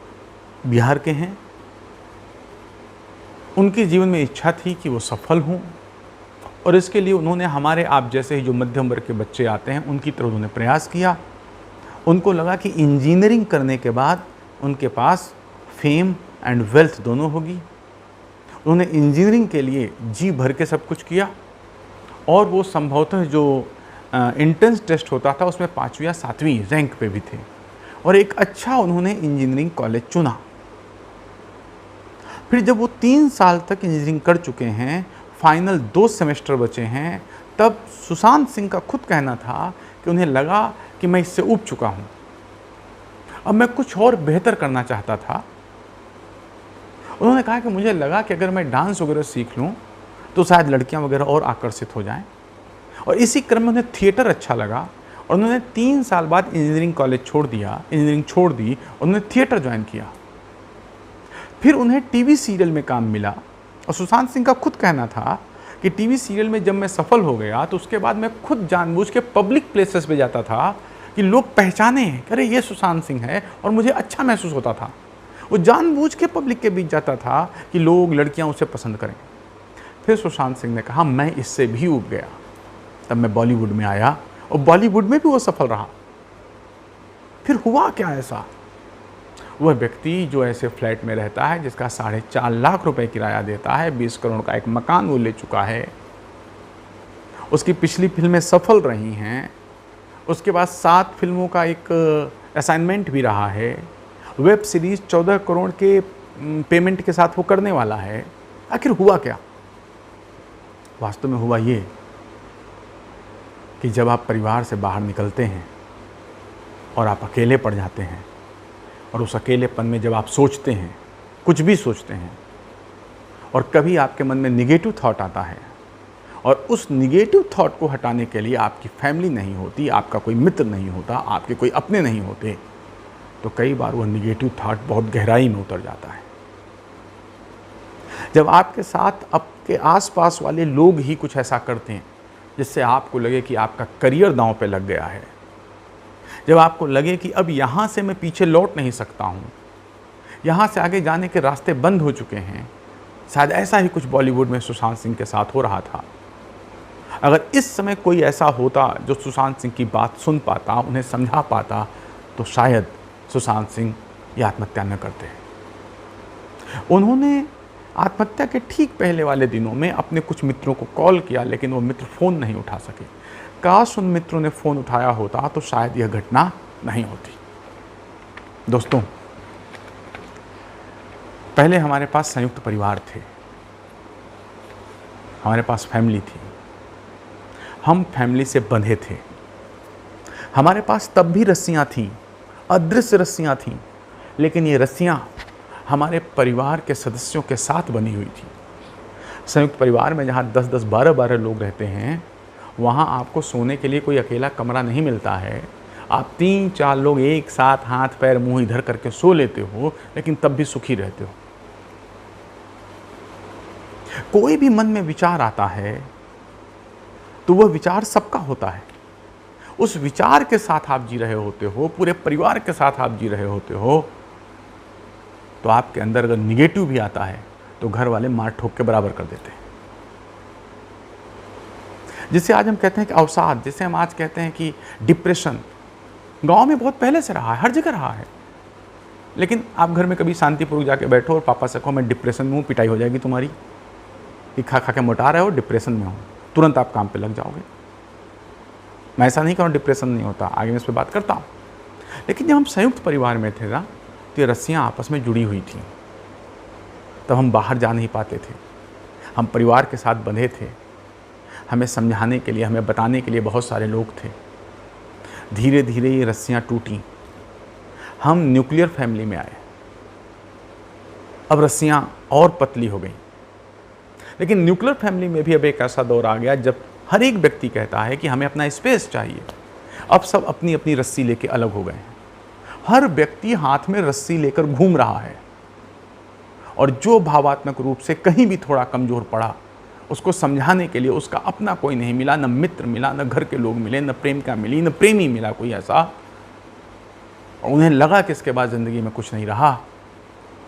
बिहार के हैं, उनके जीवन में इच्छा थी कि वो सफल हों, और इसके लिए उन्होंने हमारे आप जैसे ही जो मध्यम वर्ग के बच्चे आते हैं उनकी तरह उन्होंने प्रयास किया। उनको लगा कि इंजीनियरिंग करने के बाद उनके पास फेम एंड वेल्थ दोनों होगी। उन्होंने इंजीनियरिंग के लिए जी भर के सब कुछ किया, और वो संभवतः जो एंट्रेंस टेस्ट होता था उसमें 5वीं या 7वीं रैंक पे भी थे, और एक अच्छा उन्होंने इंजीनियरिंग कॉलेज चुना। फिर जब वो 3 साल तक इंजीनियरिंग कर चुके हैं, फाइनल 2 सेमेस्टर बचे हैं, तब सुशांत सिंह का खुद कहना था कि उन्हें लगा कि मैं इससे ऊब चुका हूँ, अब मैं कुछ और बेहतर करना चाहता था। उन्होंने कहा कि मुझे लगा कि अगर मैं डांस वगैरह सीख लूँ तो शायद लड़कियाँ वगैरह और आकर्षित हो जाएं, और इसी क्रम में उन्हें थिएटर अच्छा लगा, और उन्होंने 3 साल बाद इंजीनियरिंग कॉलेज छोड़ दिया, इंजीनियरिंग छोड़ दी, और उन्होंने थिएटर ज्वाइन किया। फिर उन्हें टीवी सीरियल में काम मिला, और सुशांत सिंह का खुद कहना था कि टीवी सीरियल में जब मैं सफल हो गया तो उसके बाद मैं खुद जानबूझ के पब्लिक प्लेसेस पे जाता था कि लोग पहचाने, अरे ये सुशांत सिंह है, और मुझे अच्छा महसूस होता था। वो जानबूझ के पब्लिक के बीच जाता था कि लोग, लड़कियां उसे पसंद करें। फिर सुशांत सिंह ने कहा मैं इससे भी ऊब गया, तब मैं बॉलीवुड में आया, और बॉलीवुड में भी वो सफल रहा। फिर हुआ क्या ऐसा, वह व्यक्ति जो ऐसे फ्लैट में रहता है जिसका 4.5 लाख रुपए किराया देता है, 20 करोड़ का एक मकान वो ले चुका है, उसकी पिछली फिल्में सफल रही हैं, उसके बाद 7 फिल्मों का एक असाइनमेंट भी रहा है, वेब सीरीज़ 14 करोड़ के पेमेंट के साथ वो करने वाला है। आखिर हुआ क्या? वास्तव में हुआ ये कि जब आप परिवार से बाहर निकलते हैं और आप अकेले पड़ जाते हैं, और उस अकेलेपन में जब आप सोचते हैं, कुछ भी सोचते हैं, और कभी आपके मन में निगेटिव थॉट आता है, और उस निगेटिव थॉट को हटाने के लिए आपकी फैमिली नहीं होती, आपका कोई मित्र नहीं होता, आपके कोई अपने नहीं होते, तो कई बार वह निगेटिव थॉट बहुत गहराई में उतर जाता है। जब आपके साथ आपके आसपास वाले लोग ही कुछ ऐसा करते हैं जिससे आपको लगे कि आपका करियर दांव पे लग गया है, जब आपको लगे कि अब यहाँ से मैं पीछे लौट नहीं सकता हूँ, यहाँ से आगे जाने के रास्ते बंद हो चुके हैं। शायद ऐसा ही कुछ बॉलीवुड में सुशांत सिंह के साथ हो रहा था। अगर इस समय कोई ऐसा होता जो सुशांत सिंह की बात सुन पाता, उन्हें समझा पाता, तो शायद सुशांत सिंह ये आत्महत्या न करते। उन्होंने आत्महत्या के ठीक पहले वाले दिनों में अपने कुछ मित्रों को कॉल किया, लेकिन वो मित्र फ़ोन नहीं उठा सके। काश उन मित्रों ने फ़ोन उठाया होता तो शायद यह घटना नहीं होती। दोस्तों, पहले हमारे पास संयुक्त परिवार थे, हमारे पास फैमिली थी, हम फैमिली से बंधे थे। हमारे पास तब भी रस्सियाँ थीं, अदृश्य रस्सियाँ थीं, लेकिन ये रस्सियाँ हमारे परिवार के सदस्यों के साथ बनी हुई थी। संयुक्त परिवार में जहाँ 10-10, 12-12 लोग रहते हैं, वहाँ आपको सोने के लिए कोई अकेला कमरा नहीं मिलता है। आप 3-4 लोग एक साथ हाथ पैर मुंह इधर करके सो लेते हो, लेकिन तब भी सुखी रहते हो। कोई भी मन में विचार आता है तो वह विचार सबका होता है। उस विचार के साथ आप जी रहे होते हो, पूरे परिवार के साथ आप जी रहे होते हो, तो आपके अंदर अगर निगेटिव भी आता है तो घर वाले मार ठोक के बराबर कर देते हैं। जिसे आज हम कहते हैं कि अवसाद, जिसे हम आज कहते हैं कि डिप्रेशन, गांव में बहुत पहले से रहा है, हर जगह रहा है। लेकिन आप घर में कभी शांतिपूर्वक जाके बैठो और पापा से कहो मैं डिप्रेशन में हूँ, पिटाई हो जाएगी तुम्हारी कि खा खा के मोटा रहे हो, डिप्रेशन में हो, तुरंत आप काम पे लग जाओगे। मैं ऐसा नहीं कहूँ डिप्रेशन नहीं होता, आगे मैं इस पर बात करता हूँ। लेकिन जब हम संयुक्त परिवार में थे ना, तो ये रस्सियाँ आपस में जुड़ी हुई थी। तब हम बाहर जा नहीं पाते थे, हम परिवार के साथ बंधे थे। हमें समझाने के लिए, हमें बताने के लिए बहुत सारे लोग थे। धीरे धीरे ये रस्सियाँ टूटी, हम न्यूक्लियर फैमिली में आए। अब रस्सियाँ और पतली हो गई। लेकिन न्यूक्लियर फैमिली में भी अब एक ऐसा दौर आ गया जब हर एक व्यक्ति कहता है कि हमें अपना स्पेस चाहिए। अब सब अपनी अपनी रस्सी लेके अलग हो गए हैं। हर व्यक्ति हाथ में रस्सी लेकर घूम रहा है, और जो भावात्मक रूप से कहीं भी थोड़ा कमज़ोर पड़ा, उसको समझाने के लिए उसका अपना कोई नहीं मिला, न मित्र मिला, न घर के लोग मिले, न प्रेमिका मिली, न प्रेमी मिला कोई ऐसा, और उन्हें लगा कि इसके बाद ज़िंदगी में कुछ नहीं रहा,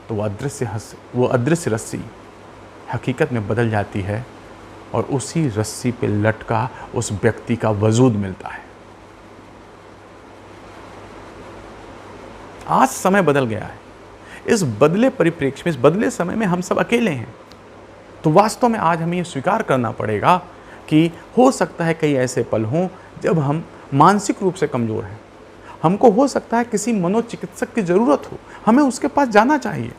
तो वो अदृश्य रस्सी हकीकत में बदल जाती है और उसी रस्सी पे लटका उस व्यक्ति का वजूद मिलता है। आज समय बदल गया है। इस बदले परिप्रेक्ष्य में, इस बदले समय में हम सब अकेले हैं। तो वास्तव में आज हमें ये स्वीकार करना पड़ेगा कि हो सकता है कई ऐसे पल हों जब हम मानसिक रूप से कमज़ोर हैं। हमको हो सकता है किसी मनोचिकित्सक की ज़रूरत हो, हमें उसके पास जाना चाहिए।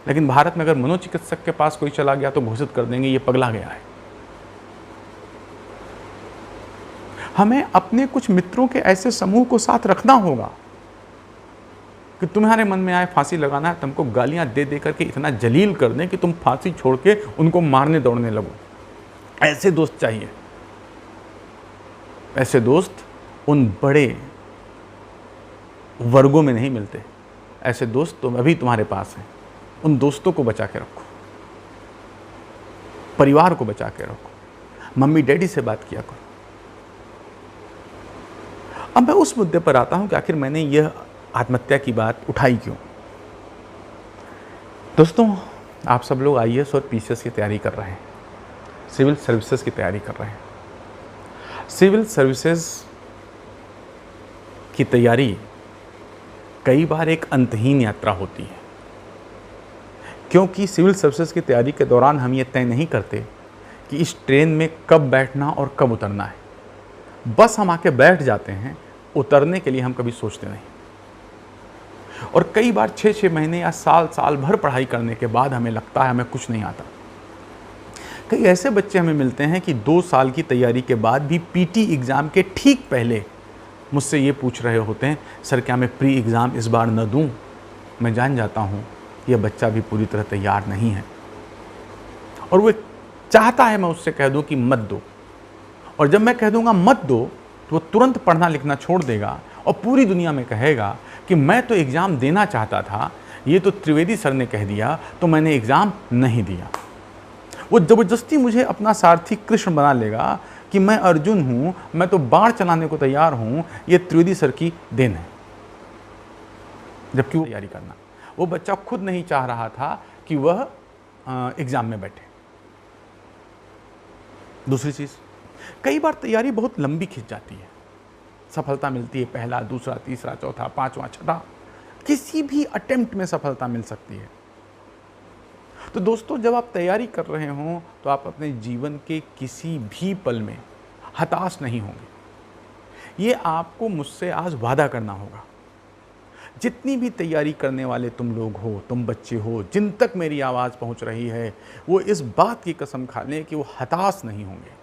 लेकिन भारत में अगर मनोचिकित्सक के पास कोई चला गया तो घोषित कर देंगे ये पगला गया है। हमें अपने कुछ मित्रों के ऐसे समूह को साथ रखना होगा कि तुम्हारे मन में आए फांसी लगाना है, तुमको गालियां दे दे करके इतना जलील कर दें कि तुम फांसी छोड़ के उनको मारने दौड़ने लगो। ऐसे दोस्त चाहिए। ऐसे दोस्त उन बड़े वर्गों में नहीं मिलते। ऐसे दोस्त तो अभी तुम्हारे पास हैं। उन दोस्तों को बचा के रखो, परिवार को बचा के रखो, मम्मी डैडी से बात किया करो। अब मैं उस मुद्दे पर आता हूं कि आखिर मैंने यह आत्महत्या की बात उठाई क्यों। दोस्तों, आप सब लोग आईएएस और पीसीएस की तैयारी कर रहे हैं, सिविल सर्विसेज की तैयारी कर रहे हैं। सिविल सर्विसेज की तैयारी कई बार एक अंतहीन यात्रा होती है, क्योंकि सिविल सर्विसेज की तैयारी के दौरान हम ये तय नहीं करते कि इस ट्रेन में कब बैठना और कब उतरना है। बस हम आके बैठ जाते हैं, उतरने के लिए हम कभी सोचते नहीं। और कई बार 6-6 महीने या साल भर पढ़ाई करने के बाद हमें लगता है हमें कुछ नहीं आता। कई ऐसे बच्चे हमें मिलते हैं कि 2 साल की तैयारी के बाद भी पीटी एग्ज़ाम के ठीक पहले मुझसे ये पूछ रहे होते हैं, सर क्या मैं प्री एग्ज़ाम इस बार न दूं? मैं जान जाता हूँ यह बच्चा भी पूरी तरह तैयार नहीं है, और वो चाहता है मैं उससे कह दूं कि मत दो। और जब मैं कह दूंगा मत दो, तो वो तुरंत पढ़ना लिखना छोड़ देगा और पूरी दुनिया में कहेगा कि मैं तो एग्ज़ाम देना चाहता था, ये तो त्रिवेदी सर ने कह दिया तो मैंने एग्ज़ाम नहीं दिया। वो ज़बरदस्ती मुझे अपना सारथी कृष्ण बना लेगा कि मैं अर्जुन हूँ, मैं तो बाण चलाने को तैयार हूँ, ये त्रिवेदी सर की देन है। जबकि वो तैयारी करना, वो बच्चा खुद नहीं चाह रहा था कि वह एग्ज़ाम में बैठे। दूसरी चीज़, कई बार तैयारी बहुत लंबी खिंच जाती है, सफलता मिलती है पहला, दूसरा, तीसरा, चौथा, पांचवा, छठा, किसी भी अटेम्प्ट में सफलता मिल सकती है। तो दोस्तों, जब आप तैयारी कर रहे हों तो आप अपने जीवन के किसी भी पल में हताश नहीं होंगे। ये आपको मुझसे आज वादा करना होगा। जितनी भी तैयारी करने वाले तुम लोग हो, तुम बच्चे हो, जिन तक मेरी आवाज़ पहुंच रही है, वो इस बात की कसम खा लें कि वो हताश नहीं होंगे।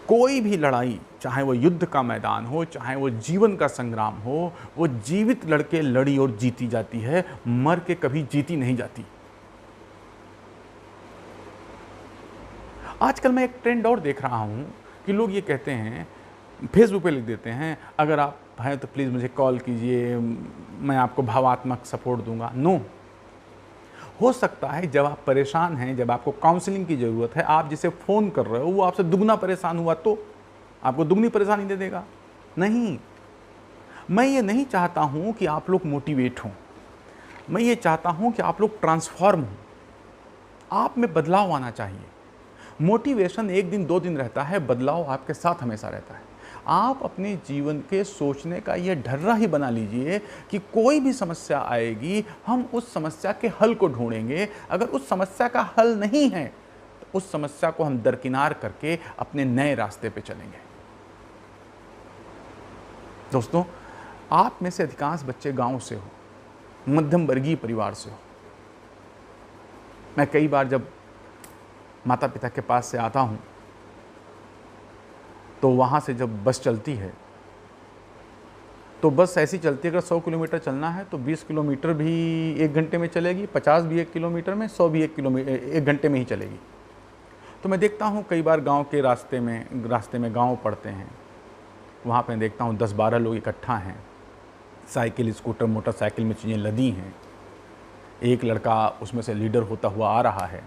कोई भी लड़ाई, चाहे वो युद्ध का मैदान हो, चाहे वो जीवन का संग्राम हो, वो जीवित लड़के लड़ी और जीती जाती है, मर के कभी जीती नहीं जाती। आजकल मैं एक ट्रेंड और देख रहा हूं कि लोग ये कहते हैं, फेसबुक पे लिख देते हैं, अगर आप हैं तो प्लीज़ मुझे कॉल कीजिए, मैं आपको भावात्मक सपोर्ट दूंगा। नो, हो सकता है जब आप परेशान हैं, जब आपको काउंसलिंग की ज़रूरत है, आप जिसे फ़ोन कर रहे हो वो आपसे दुगना परेशान हुआ तो आपको दुगनी परेशानी दे देगा। नहीं, मैं ये नहीं चाहता हूँ कि आप लोग मोटिवेट हों, मैं ये चाहता हूँ कि आप लोग ट्रांसफॉर्म हों। आप में बदलाव आना चाहिए। मोटिवेशन एक दिन दो दिन रहता है, बदलाव आपके साथ हमेशा रहता है। आप अपने जीवन के सोचने का ये ढर्रा ही बना लीजिए कि कोई भी समस्या आएगी, हम उस समस्या के हल को ढूंढेंगे। अगर उस समस्या का हल नहीं है तो उस समस्या को हम दरकिनार करके अपने नए रास्ते पे चलेंगे। दोस्तों, आप में से अधिकांश बच्चे गांव से हो, मध्यम वर्गीय परिवार से हो। मैं कई बार जब माता पिता के पास से आता हूँ तो वहाँ से जब बस चलती है तो बस ऐसी चलती है, अगर 100 किलोमीटर चलना है तो 20 किलोमीटर भी 1 घंटे में चलेगी, 50 भी 1 किलोमीटर में, 100 भी 1 घंटे में ही चलेगी। तो मैं देखता हूँ कई बार गांव के रास्ते में गांव पड़ते हैं, वहाँ पे देखता हूँ 10-12 लोग इकट्ठा हैं, साइकिल, स्कूटर, मोटरसाइकिल में चीज़ें लदी हैं। एक लड़का उसमें से लीडर होता हुआ आ रहा है,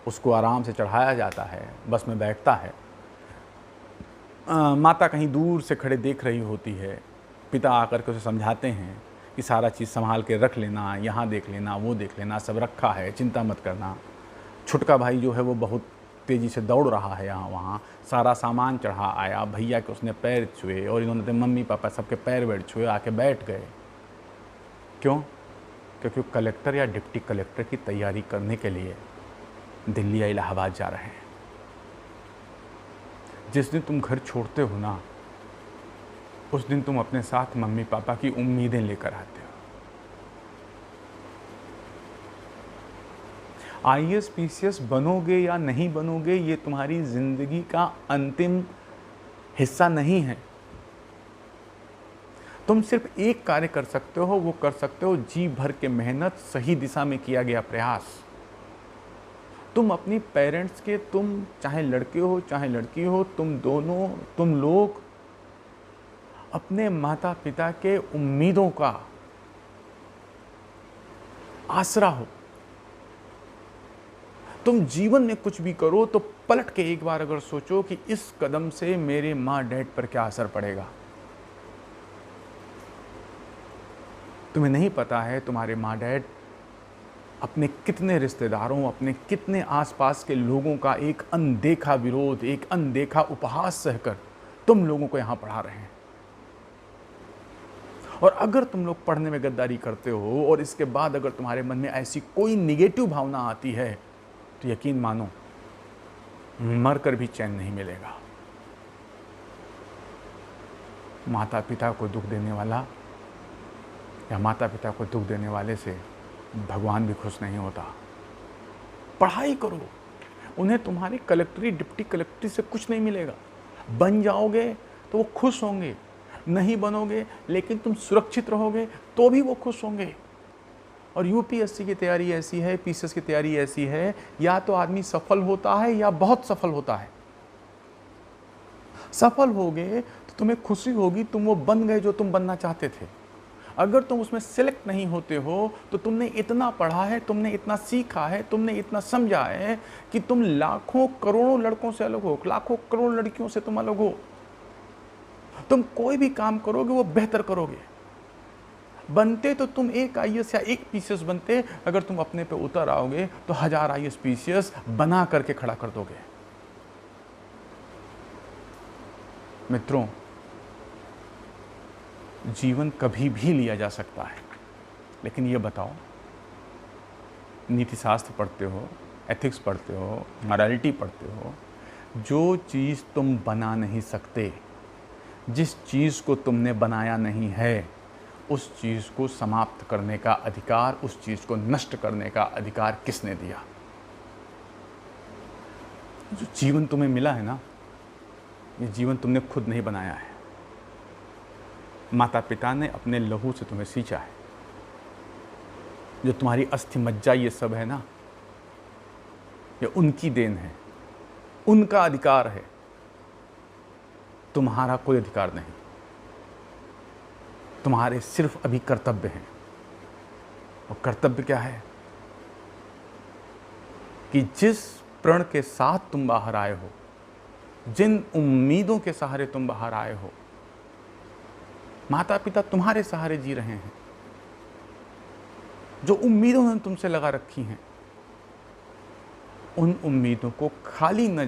उसको आराम से चढ़ाया जाता है, बस में बैठता है। माता कहीं दूर से खड़े देख रही होती है, पिता आकर के उसे समझाते हैं कि सारा चीज़ संभाल के रख लेना, यहाँ देख लेना, वो देख लेना, सब रखा है, चिंता मत करना। छुटका भाई जो है वो बहुत तेज़ी से दौड़ रहा है यहाँ वहाँ, सारा सामान चढ़ा आया, भैया के उसने पैर छुए और इन्होंने मम्मी पापा सबके पैर वैर छुए, आके बैठ गए। क्यों? क्योंकि कलेक्टर या डिप्टी कलेक्टर की तैयारी करने के लिए दिल्ली या इलाहाबाद जा रहे हैं। जिस दिन तुम घर छोड़ते हो ना, उस दिन तुम अपने साथ मम्मी पापा की उम्मीदें लेकर आते हो। आईएएस पीसीएस बनोगे या नहीं बनोगे, ये तुम्हारी जिंदगी का अंतिम हिस्सा नहीं है। तुम सिर्फ एक कार्य कर सकते हो, वो कर सकते हो जी भर के मेहनत, सही दिशा में किया गया प्रयास। तुम अपनी पेरेंट्स के, तुम चाहे लड़के हो चाहे लड़की हो, तुम दोनों, तुम लोग अपने माता पिता के उम्मीदों का आसरा हो। तुम जीवन में कुछ भी करो तो पलट के एक बार अगर सोचो कि इस कदम से मेरे माँ डैड पर क्या असर पड़ेगा। तुम्हें नहीं पता है तुम्हारे माँ डैड अपने कितने रिश्तेदारों, अपने कितने आसपास के लोगों का एक अनदेखा विरोध, एक अनदेखा उपहास सहकर तुम लोगों को यहाँ पढ़ा रहे हैं। और अगर तुम लोग पढ़ने में गद्दारी करते हो और इसके बाद अगर तुम्हारे मन में ऐसी कोई निगेटिव भावना आती है तो यकीन मानो, मरकर भी चैन नहीं मिलेगा। माता पिता को दुख देने वाला या माता पिता को दुख देने वाले से भगवान भी खुश नहीं होता। पढ़ाई करो, उन्हें तुम्हारी कलेक्टरी, डिप्टी कलेक्टरी से कुछ नहीं मिलेगा। बन जाओगे तो वो खुश होंगे, नहीं बनोगे लेकिन तुम सुरक्षित रहोगे तो भी वो खुश होंगे। और यूपीएससी की तैयारी ऐसी है, पीसीएस की तैयारी ऐसी है, या तो आदमी सफल होता है या बहुत सफल होता है। सफल होगे तो तुम्हें खुशी होगी, तुम वो बन गए जो तुम बनना चाहते थे। अगर तुम उसमें सिलेक्ट नहीं होते हो तो तुमने इतना पढ़ा है, तुमने इतना सीखा है, तुमने इतना समझा है कि तुम लाखों करोड़ों लड़कों से अलग हो, लाखों करोड़ लड़कियों से तुम अलग हो। तुम कोई भी काम करोगे वो बेहतर करोगे। बनते तो तुम एक आईएएस या एक पीसीएस बनते, अगर तुम अपने पे उतर आओगे तो 1000 आईएएस पीसीएस बना करके खड़ा कर दोगे। मित्रों, जीवन कभी भी लिया जा सकता है, लेकिन ये बताओ, नीति शास्त्र पढ़ते हो, एथिक्स पढ़ते हो, मॉरलिटी पढ़ते हो, जो चीज़ तुम बना नहीं सकते, जिस चीज़ को तुमने बनाया नहीं है, उस चीज़ को समाप्त करने का अधिकार, उस चीज़ को नष्ट करने का अधिकार किसने दिया? जो जीवन तुम्हें मिला है ना, ये जीवन तुमने खुद नहीं बनाया है। माता पिता ने अपने लहू से तुम्हें सींचा है। जो तुम्हारी अस्थि मज्जा ये सब है ना, ये उनकी देन है, उनका अधिकार है, तुम्हारा कोई अधिकार नहीं। तुम्हारे सिर्फ अभी कर्तव्य हैं। और कर्तव्य क्या है? कि जिस प्रण के साथ तुम बाहर आए हो, जिन उम्मीदों के सहारे तुम बाहर आए हो, माता पिता तुम्हारे सहारे जी रहे हैं, जो उम्मीदों ने तुमसे लगा रखी हैं, उन उम्मीदों को खाली न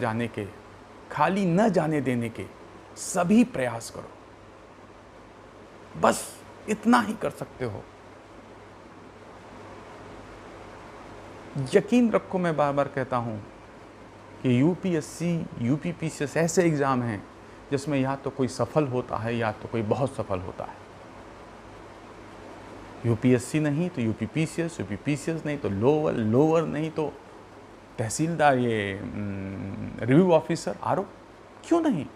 जाने देने के सभी प्रयास करो। बस इतना ही कर सकते हो। यकीन रखो, मैं बार बार कहता हूं कि यूपीएससी, यूपीपीसीएस ऐसे एग्जाम हैं जिसमें या तो कोई सफल होता है या तो कोई बहुत सफल होता है। यूपीएससी नहीं तो यूपीपीसीएस, यूपीपीसीएस नहीं तो लोअर नहीं तो तहसीलदार, ये रिव्यू ऑफिसर, आरओ, क्यों नहीं?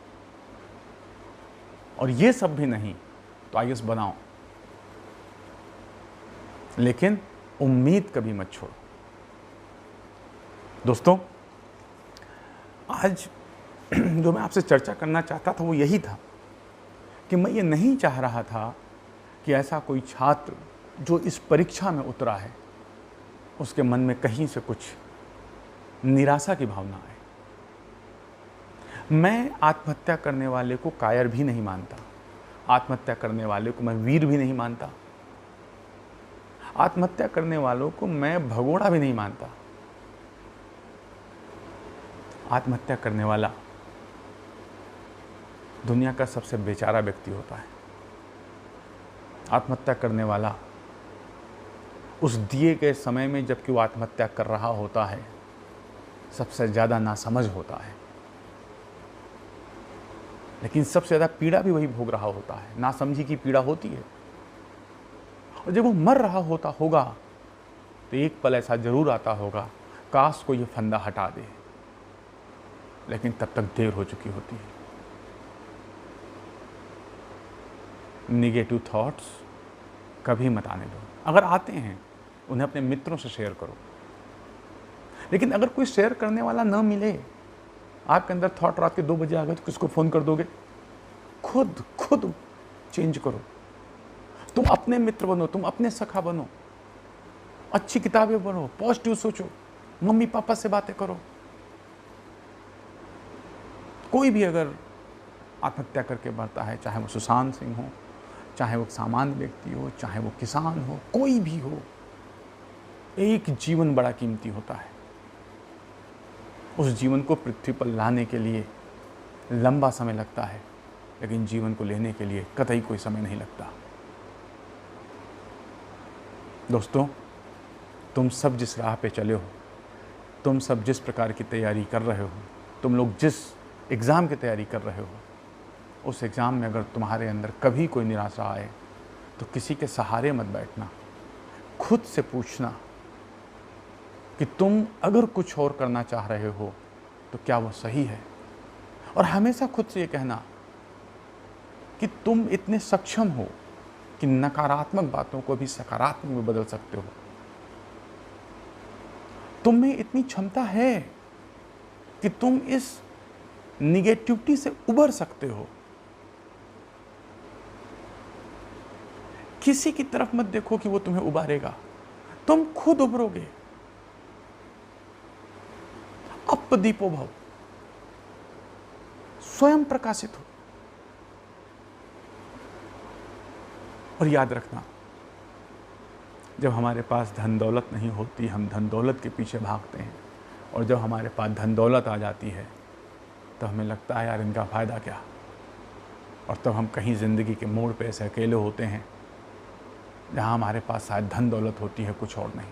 और ये सब भी नहीं तो आईएएस बनाओ, लेकिन उम्मीद कभी मत छोड़ो। दोस्तों, आज जो मैं आपसे चर्चा करना चाहता था वो यही था कि मैं ये नहीं चाह रहा था कि ऐसा कोई छात्र जो इस परीक्षा में उतरा है उसके मन में कहीं से कुछ निराशा की भावना आए। मैं आत्महत्या करने वाले को कायर भी नहीं मानता, आत्महत्या करने वाले को मैं वीर भी नहीं मानता, आत्महत्या करने वालों को मैं भगोड़ा भी नहीं मानता। आत्महत्या करने वाला दुनिया का सबसे बेचारा व्यक्ति होता है। आत्महत्या करने वाला उस दिए गए समय में जबकि वो आत्महत्या कर रहा होता है, सबसे ज़्यादा नासमझ होता है, लेकिन सबसे ज़्यादा पीड़ा भी वही भोग रहा होता है। नासमझी की पीड़ा होती है। और जब वो मर रहा होता होगा तो एक पल ऐसा जरूर आता होगा, काश को ये फंदा हटा दे, लेकिन तब तक देर हो चुकी होती है। निगेटिव थॉट्स कभी मत आने दो। अगर आते हैं उन्हें अपने मित्रों से शेयर करो, लेकिन अगर कोई शेयर करने वाला न मिले, आपके अंदर थॉट रात के 2 बजे आ गए तो किसको फ़ोन कर दोगे? खुद चेंज करो। तुम अपने मित्र बनो, तुम अपने सखा बनो, अच्छी किताबें पढ़ो, पॉजिटिव सोचो, मम्मी पापा से बातें करो। कोई भी अगर आत्महत्या करके मरता है, चाहे वो सुशांत सिंह हो, चाहे वो सामान्य व्यक्ति हो, चाहे वो किसान हो, कोई भी हो, एक जीवन बड़ा कीमती होता है। उस जीवन को पृथ्वी पर लाने के लिए लंबा समय लगता है, लेकिन जीवन को लेने के लिए कतई कोई समय नहीं लगता। दोस्तों, तुम सब जिस राह पे चले हो, तुम सब जिस प्रकार की तैयारी कर रहे हो, तुम लोग जिस एग्ज़ाम की तैयारी कर रहे हो, उस एग्ज़ाम में अगर तुम्हारे अंदर कभी कोई निराशा आए तो किसी के सहारे मत बैठना। खुद से पूछना कि तुम अगर कुछ और करना चाह रहे हो तो क्या वो सही है। और हमेशा खुद से ये कहना कि तुम इतने सक्षम हो कि नकारात्मक बातों को भी सकारात्मक में बदल सकते हो। तुम में इतनी क्षमता है कि तुम इस निगेटिविटी से उबर सकते हो। किसी की तरफ मत देखो कि वो तुम्हें उबारेगा, तुम खुद उभरोगे। अपदीपो भव, स्वयं प्रकाशित हो। और याद रखना, जब हमारे पास धन दौलत नहीं होती, हम धन दौलत के पीछे भागते हैं, और जब हमारे पास धन दौलत आ जाती है तो हमें लगता है यार इनका फ़ायदा क्या। और तब हम कहीं ज़िंदगी के मोड़ पे ऐसे अकेले होते हैं जहाँ हमारे पास शायद धन दौलत होती है, कुछ और नहीं।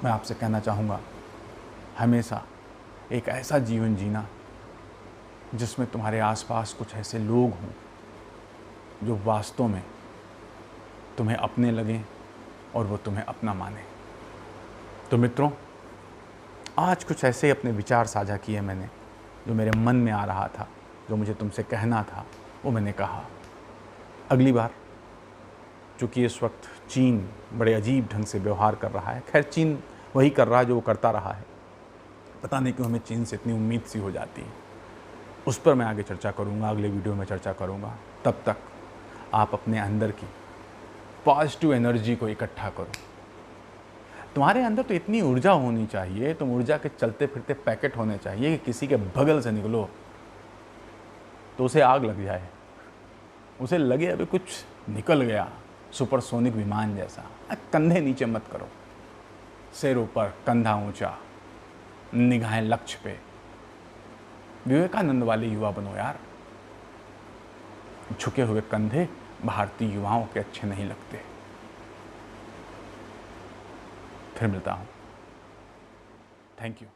मैं आपसे कहना चाहूँगा, हमेशा एक ऐसा जीवन जीना जिसमें तुम्हारे आसपास कुछ ऐसे लोग हों जो वास्तव में तुम्हें अपने लगें और वो तुम्हें अपना माने। तो मित्रों, आज कुछ ऐसे अपने विचार साझा किए मैंने, जो मेरे मन में आ रहा था, जो मुझे तुमसे कहना था, वो मैंने कहा। अगली बार, चूँकि इस वक्त चीन बड़े अजीब ढंग से व्यवहार कर रहा है, खैर चीन वही कर रहा है जो वो करता रहा है, पता नहीं क्यों हमें चीन से इतनी उम्मीद सी हो जाती है। उस पर मैं आगे चर्चा करूँगा, अगले वीडियो में चर्चा करूँगा। तब तक आप अपने अंदर की पॉजिटिव एनर्जी को इकट्ठा करो। तुम्हारे अंदर तो इतनी ऊर्जा होनी चाहिए, तुम ऊर्जा के चलते फिरते पैकेट होने चाहिए कि किसी के बगल से निकलो तो उसे आग लग जाए, उसे लगे अभी कुछ निकल गया, सुपरसोनिक विमान जैसा। कंधे नीचे मत करो, सिर ऊपर, कंधा ऊंचा, निगाहें लक्ष्य पे। विवेकानंद वाले युवा बनो यार। झुके हुए कंधे भारतीय युवाओं के अच्छे नहीं लगते। फिर मिलता हूं। Thank you.